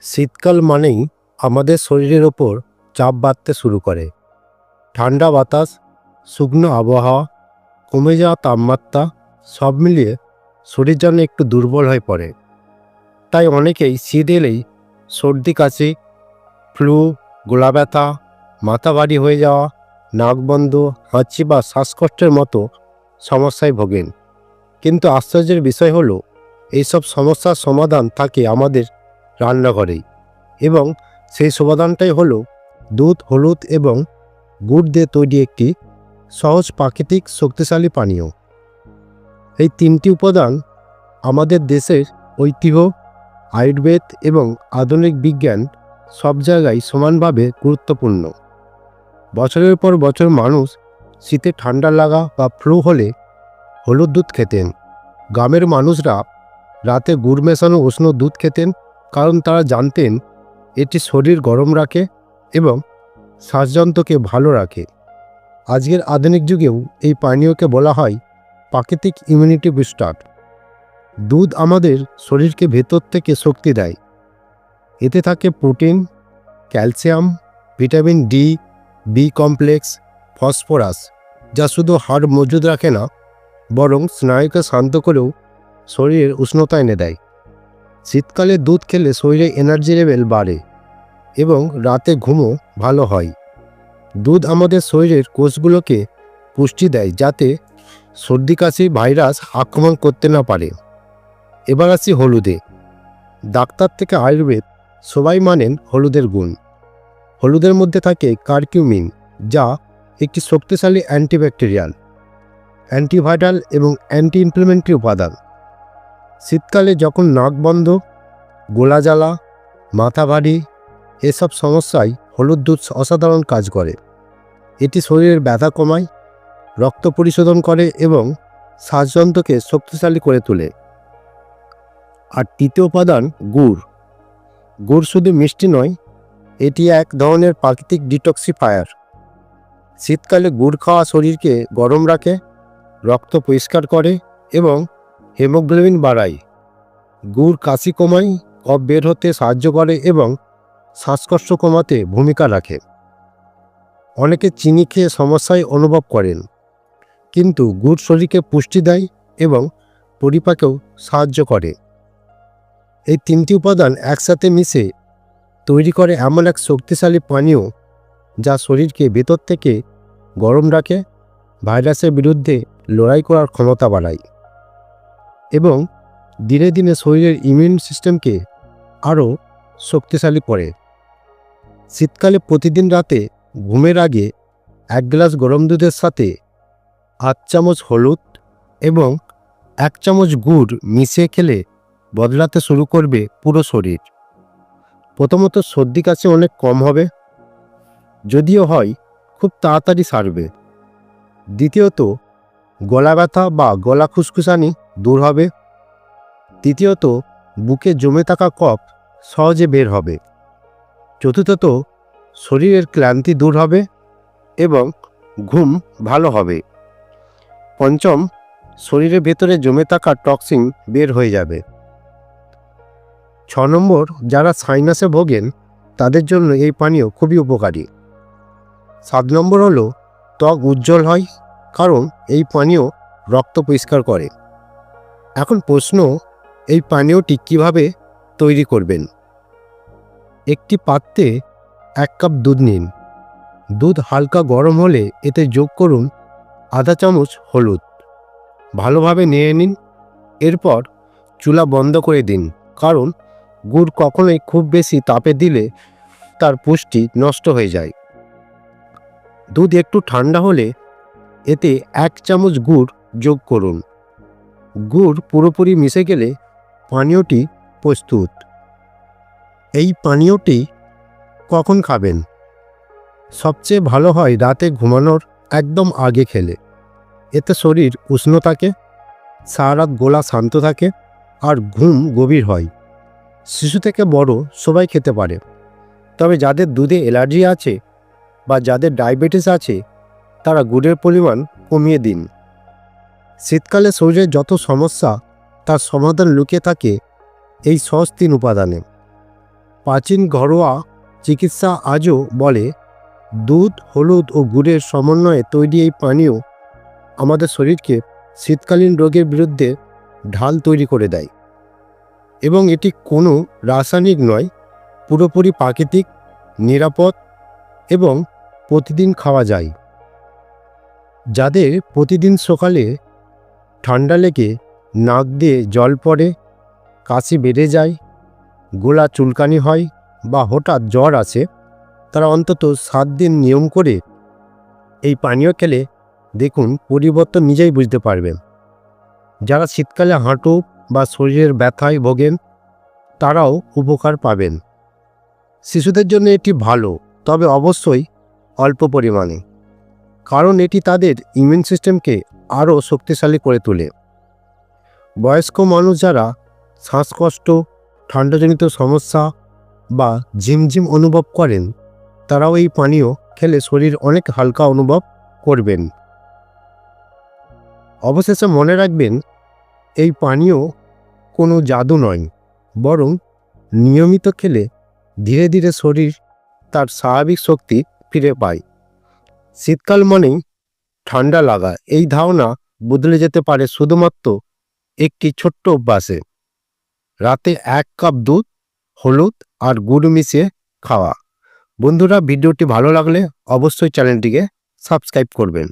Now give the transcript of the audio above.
শীতকাল মানেই আমাদের শরীরের ওপর চাপ বাড়তে শুরু করে। ঠান্ডা বাতাস, শুকনো আবহাওয়া, কমে যাওয়া তাপমাত্রা সব মিলিয়ে শরীর যেন একটু দুর্বল হয়ে পড়ে। তাই অনেকেই শীত এলেই সর্দি কাশি, ফ্লু, গলা ব্যথা, মাথা ভারী হয়ে যাওয়া, নাক বন্ধ, হাঁচি বা শ্বাসকষ্টের মতো সমস্যায় ভোগেন। কিন্তু আশ্চর্যের বিষয় হলো এইসব সমস্যার সমাধান থাকে আমাদের রান্নাঘরেই, এবং সেই সমাধানটাই হলো দুধ, হলুদ এবং গুড় দিয়ে তৈরি একটি সহজ প্রাকৃতিক শক্তিশালী পানীয়। এই তিনটি উপাদান আমাদের দেশের ঐতিহ্য, আয়ুর্বেদ এবং আধুনিক বিজ্ঞান সব জায়গায় সমানভাবে গুরুত্বপূর্ণ। বছরের পর বছর মানুষ শীতে ঠান্ডা লাগা বা ফ্লু হলে হলুদ দুধ খেতেন। গ্রামের মানুষরা রাতে গুড় মেশানো উষ্ণ দুধ খেতেন, কারণ তারা জানতেন এটি শরীর গরম রাখে এবং শ্বাসযন্ত্রকে ভালো রাখে। আজকের আধুনিক যুগেও এই পানীয়কে বলা হয় প্রাকৃতিক ইমিউনিটি বুস্টার। দুধ আমাদের শরীরকে ভেতর থেকে শক্তি দেয়। এতে থাকে protein, calcium, vitamin D, B complex, phosphorus, যা শুধু হাড় মজবুত রাখে না, বরং স্নায়ুকে শান্ত করেও শরীরের উষ্ণতা এনে দেয়। শীতকালে দুধ খেলে শরীরে এনার্জি লেভেল বাড়ে এবং রাতে ঘুমও ভালো হয়। দুধ আমাদের শরীরের কোষগুলোকে পুষ্টি দেয়, যাতে সর্দি কাশি ভাইরাস আক্রমণ করতে না পারে। এবার আসি হলুদে। ডাক্তার থেকে আয়ুর্বেদ সবাই মানেন হলুদের গুণ। হলুদের মধ্যে থাকে কারকিউমিন, যা একটি শক্তিশালী অ্যান্টিব্যাকটেরিয়াল, অ্যান্টিভাইরাল এবং অ্যান্টি ইনফ্ল্যামেটরি উপাদান। শীতকালে যখন নাক বন্ধ, গলা জ্বালা, মাথা ভারী এসব সমস্যায় হলুদ দুধ অসাধারণ কাজ করে। এটি শরীরের ব্যথা কমায়, রক্ত পরিশোধন করে এবং শ্বাসযন্ত্রকে শক্তিশালী করে তোলে। আর তৃতীয় উপাদান গুড়। গুড় শুধু মিষ্টি নয়, এটি এক ধরনের প্রাকৃতিক ডিটক্সিফায়ার। শীতকালে গুড় খাওয়া শরীরকে গরম রাখে, রক্ত পরিষ্কার করে এবং হিমোগ্লোবিন বাড়ায়। গুড় কাশি কমায়, কফ বের হতে সাহায্য করে এবং শ্বাসকষ্ট কমাতে ভূমিকা রাখে। অনেকে চিনি খেয়ে সমস্যায় অনুভব করেন, কিন্তু গুড় শরীরকে পুষ্টি দেয় এবং পরিপাকেও সাহায্য করে। এই তিনটি উপাদান একসাথে মিশে তৈরি করে এমন এক শক্তিশালী পানীয়, যা শরীরকে ভেতর থেকে গরম রাখে, ভাইরাসের বিরুদ্ধে লড়াই করার ক্ষমতা বাড়ায় এবং দিনে দিনে শরীরের ইমিউন সিস্টেমকে আরও শক্তিশালী করে। শীতকালে প্রতিদিন রাতে ঘুমের আগে 1 গ্লাস গরম দুধের সাথে 8 চামচ হলুদ এবং 1 চামচ গুড় মিশিয়ে খেলে বদলাতে শুরু করবে পুরো শরীর। প্রথমত সর্দি কাশি অনেক কম হবে, যদিও হয় খুব তাড়াতাড়ি সারবে। দ্বিতীয়ত গলা ব্যথা বা গলা খুসখুসানি দূর হবে। তৃতীয়ত বুকে জমে থাকা কফ সহজে বের হবে। চতুর্থত শরীরের ক্লান্তি দূর হবে এবং ঘুম ভালো হবে। পঞ্চম, শরীরের ভেতরে জমে থাকা টক্সিন বের হয়ে যাবে। 6 নম্বর, যারা সাইনাসে ভোগেন তাদের জন্য এই পানীয় খুবই উপকারী। 7 নম্বর হলো ত্বক উজ্জ্বল হয়, কারণ এই পানীয় রক্ত পরিষ্কার করে। এখন প্রশ্ন, এই পানীয়টি কিভাবে তৈরি করবেন? একটি পাত্রে 1 কাপ দুধ নিন। দুধ হালকা গরম হলে এতে যোগ করুন আধা চামচ হলুদ। ভালোভাবে নিয়ে নিন। এরপর চুলা বন্ধ করে দিন, কারণ গুড় কখনোই খুব বেশি তাপে দিলে তার পুষ্টি নষ্ট হয়ে যায়। দুধ একটু ঠান্ডা হলে এতে 1 চামচ গুড় যোগ করুন। গুড় পুরোপুরি মিশে গেলে পানীয়টি প্রস্তুত। এই পানীয়টি কখন খাবেন? সবচেয়ে ভালো হয় রাতে ঘুমানোর একদম আগে খেলে। এতে শরীর উষ্ণ থাকে, সারা রাত গলা শান্ত থাকে আর ঘুম গভীর হয়। শিশু থেকে বড় সবাই খেতে পারে, তবে যাদের দুধে অ্যালার্জি আছে বা যাদের ডায়াবেটিস আছে তারা গুড়ের পরিমাণ কমিয়ে দিন। শীতকালে শরীরের যত সমস্যা তার সমাধান লুকিয়ে থাকে এই সহজ 3 উপাদানে। প্রাচীন ঘরোয়া চিকিৎসা আজও বলে দুধ, হলুদ ও গুড়ের সমন্বয়ে তৈরি এই পানীয় আমাদের শরীরকে শীতকালীন রোগের বিরুদ্ধে ঢাল তৈরি করে দেয় এবং এটি কোনো রাসায়নিক নয়, পুরোপুরি প্রাকৃতিক, নিরাপদ এবং প্রতিদিন খাওয়া যায়। যাদের প্রতিদিন সকালে ঠান্ডা লেগে নাক দিয়ে জল পড়ে, কাশি বেড়ে যায়, গলা চুলকানি হয় বা হঠাৎ জ্বর আসে, তারা অন্তত 7 দিন নিয়ম করে এই পানীয় খেলে দেখুন পরিবর্তন নিজেই বুঝতে পারবেন। যারা শীতকালে হাঁটু বা শরীরের ব্যথায় ভোগেন তারাও উপকার পাবেন। শিশুদের জন্য এটি ভালো, তবে অবশ্যই অল্প পরিমাণে, কারণ এটি তাদের ইমিউন সিস্টেমকে আরও শক্তিশালী করে তোলে। বয়স্ক মানুষ যারা শ্বাসকষ্ট, ঠান্ডাজনিত সমস্যা বা ঝিমঝিম অনুভব করেন তারাও এই পানীয় খেলে শরীর অনেক হালকা অনুভব করবেন। অবশেষে মনে রাখবেন, এই পানীয় কোনো জাদু নয়, বরং নিয়মিত খেলে ধীরে ধীরে শরীর তার স্বাভাবিক শক্তি ফিরে পায়। শীতকাল মানেই ঠান্ডা লাগা, এই ধারণা বদলে যেতে পারে শুধুমাত্র একটি ছোট্ট অভ্যাসে। রাতে 1 কাপ দুধ, হলুদ আর গুড় মিশিয়ে খাওয়া। বন্ধুরা, ভিডিওটি ভালো লাগলে অবশ্যই চ্যানেলটিকে সাবস্ক্রাইব করবেন।